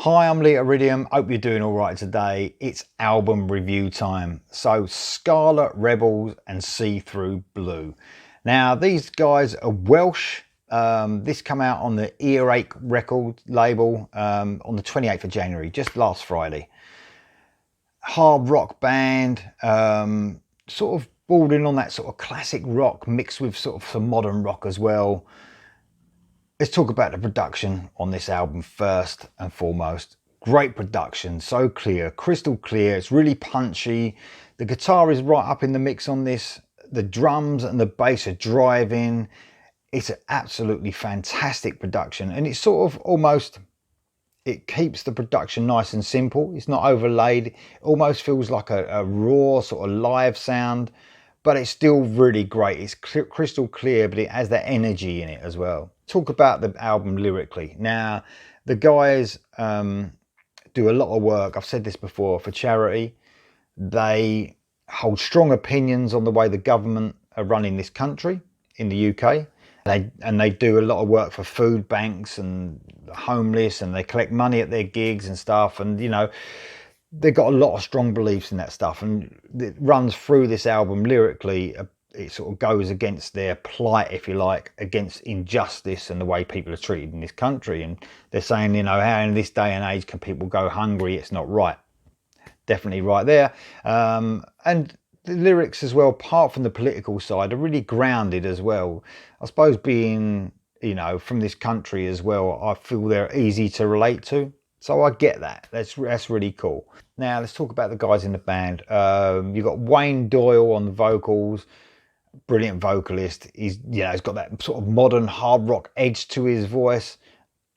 Hi, I'm Lee Iridium. Hope you're doing all right today. It's album review time. So Scarlet Rebels and See Through Blue. Now these guys are Welsh. This come out on the Earache record label on the 28th of January, just last Friday. Hard rock band, sort of bordering on that sort of classic rock mixed with sort of some modern rock as well. Let's talk about the production on this album first and foremost. Great production, so clear, crystal clear. It's really punchy. The guitar is right up in the mix on this. The drums and the bass are driving. It's an absolutely fantastic production, and it's sort of almost, it keeps the production nice and simple. It's not overlaid. It almost feels like a raw sort of live sound, but it's still really great. It's crystal clear, but it has that energy in it as well. Talk about the album lyrically. Now, the guys do a lot of work. I've said this before, for charity. They hold strong opinions on the way the government are running this country in the UK. They do a lot of work for food banks and the homeless, and they collect money at their gigs and stuff. And, you know, they've got a lot of strong beliefs in that stuff, and it runs through this album lyrically. It sort of goes against their plight, if you like, against injustice and the way people are treated in this country. And they're saying, you know, how in this day and age can people go hungry? It's not right. Definitely right there. And the lyrics as well, apart from the political side, are really grounded as well. I suppose being, you know, from this country as well, I feel they're easy to relate to. So I get that. That's really cool. Now let's talk about the guys in the band. You've got Wayne Doyle on the vocals. Brilliant vocalist. He's got that sort of modern hard rock edge to his voice.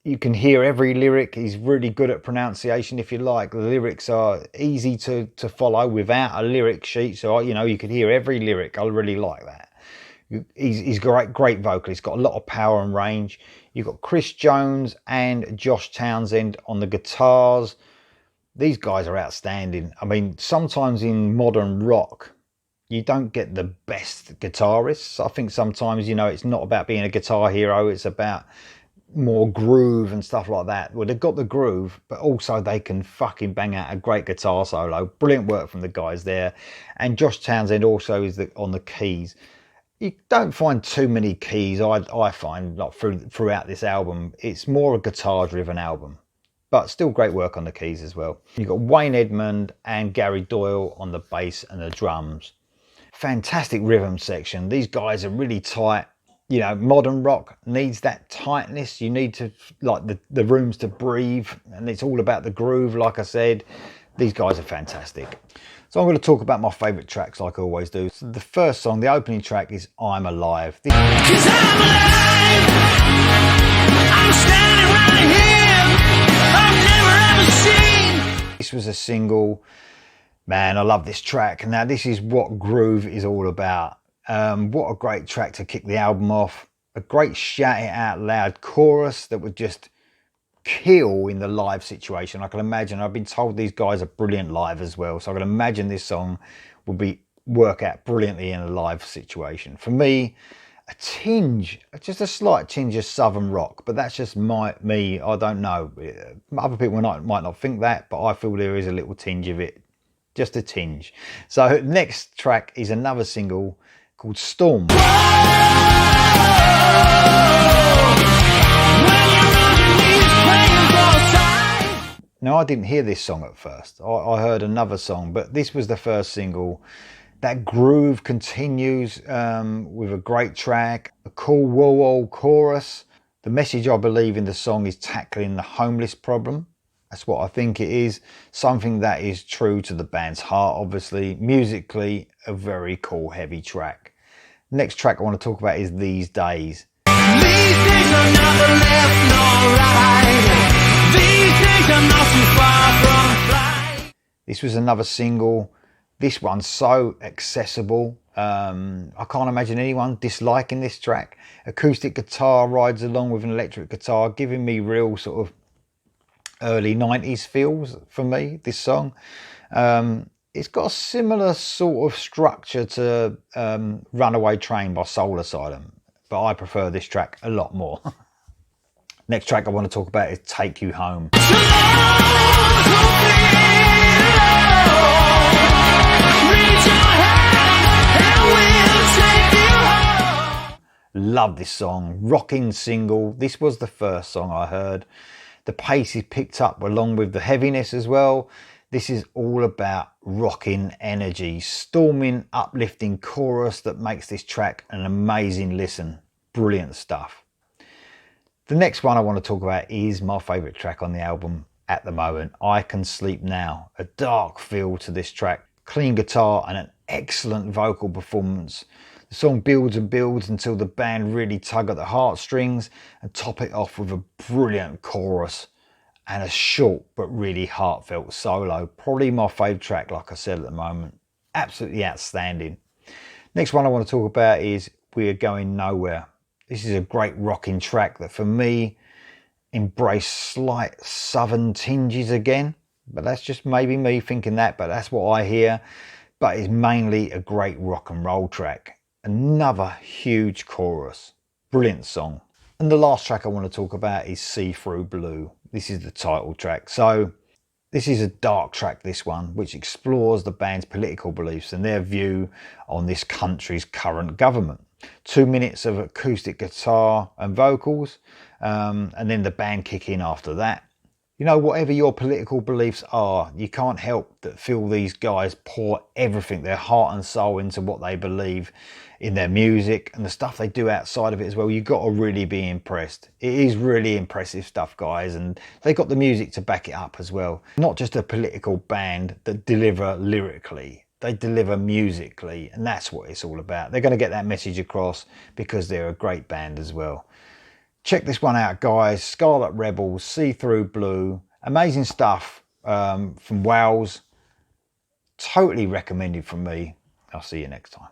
You can hear every lyric. He's really good at pronunciation, if you like. The lyrics are easy to follow without a lyric sheet. So, you know, you can hear every lyric. I really like that. He's great vocal. He's got a lot of power and range. You've got Chris Jones and Josh Townsend on the guitars. These guys are outstanding. I mean, sometimes in modern rock, you don't get the best guitarists. I think sometimes, you know, it's not about being a guitar hero. It's about more groove and stuff like that. Well, they've got the groove, but also they can fucking bang out a great guitar solo. Brilliant work from the guys there. And Josh Townsend also is on the keys. You don't find too many keys, I find, like throughout this album. It's more a guitar-driven album, but still great work on the keys as well. You've got Wayne Edmund and Gary Doyle on the bass and the drums. Fantastic rhythm section. These guys are really tight. You know, modern rock needs that tightness. You need to, like, the rooms to breathe, and it's all about the groove, like I said. These guys are fantastic. So I'm going to talk about my favourite tracks like I always do. So the first song, the opening track, is I'm Alive. 'Cause I'm alive. I'm standing right here. I've never ever seen. This was a single. Man, I love this track. Now, this is what groove is all about. What a great track to kick the album off. A great shout it out loud chorus that would just kill in the live situation. I can imagine, I've been told these guys are brilliant live as well, so I can imagine this song will work out brilliantly in a live situation. For me, just a slight tinge of southern rock, but that's just me. I don't know. Other people might not think that, but I feel there is a little tinge of it. Just a tinge. So next track is another single called Storm. Now, I didn't hear this song at first. I heard another song, but this was the first single. That groove continues with a great track, a cool whoa chorus. The message, I believe, in the song is tackling the homeless problem. That's what I think it is. Something that is true to the band's heart, obviously. Musically, a very cool, heavy track. Next track I want to talk about is These Days. These days are not the left nor right. These days are not too far from flight. This was another single. This one's so accessible. I can't imagine anyone disliking this track. Acoustic guitar rides along with an electric guitar, giving me real sort of early 90s feels for me, this song. It's got a similar sort of structure to Runaway Train by Soul Asylum, but I prefer this track a lot more. Next track I want to talk about is Take You Home. Love this song, rocking single. This was the first song I heard. The pace is picked up along with the heaviness as well. This is all about rocking energy, storming, uplifting chorus that makes this track an amazing listen. Brilliant stuff. The next one I want to talk about is my favourite track on the album at the moment, I Can Sleep Now. A dark feel to this track, clean guitar and an excellent vocal performance. The song builds and builds until the band really tug at the heartstrings and top it off with a brilliant chorus and a short but really heartfelt solo. Probably my favourite track, like I said, at the moment. Absolutely outstanding. Next one I want to talk about is We're Going Nowhere. This is a great rocking track that for me embraced slight southern tinges again, but that's just maybe me thinking that, but that's what I hear. But it's mainly a great rock and roll track. Another huge chorus. Brilliant song. And the last track I want to talk about is See Through Blue. This is the title track. So this is a dark track, this one, which explores the band's political beliefs and their view on this country's current government. 2 minutes of acoustic guitar and vocals, and then the band kick in after that. You know, whatever your political beliefs are, you can't help but feel these guys pour everything, their heart and soul, into what they believe in their music and the stuff they do outside of it as well. You've got to really be impressed. It is really impressive stuff, guys, and they got the music to back it up as well. Not just a political band that deliver lyrically, they deliver musically, and that's what it's all about. They're going to get that message across because they're a great band as well. Check this one out, guys. Scarlet Rebels, See Through Blue. Amazing stuff from Wales. Totally recommended from me. I'll see you next time.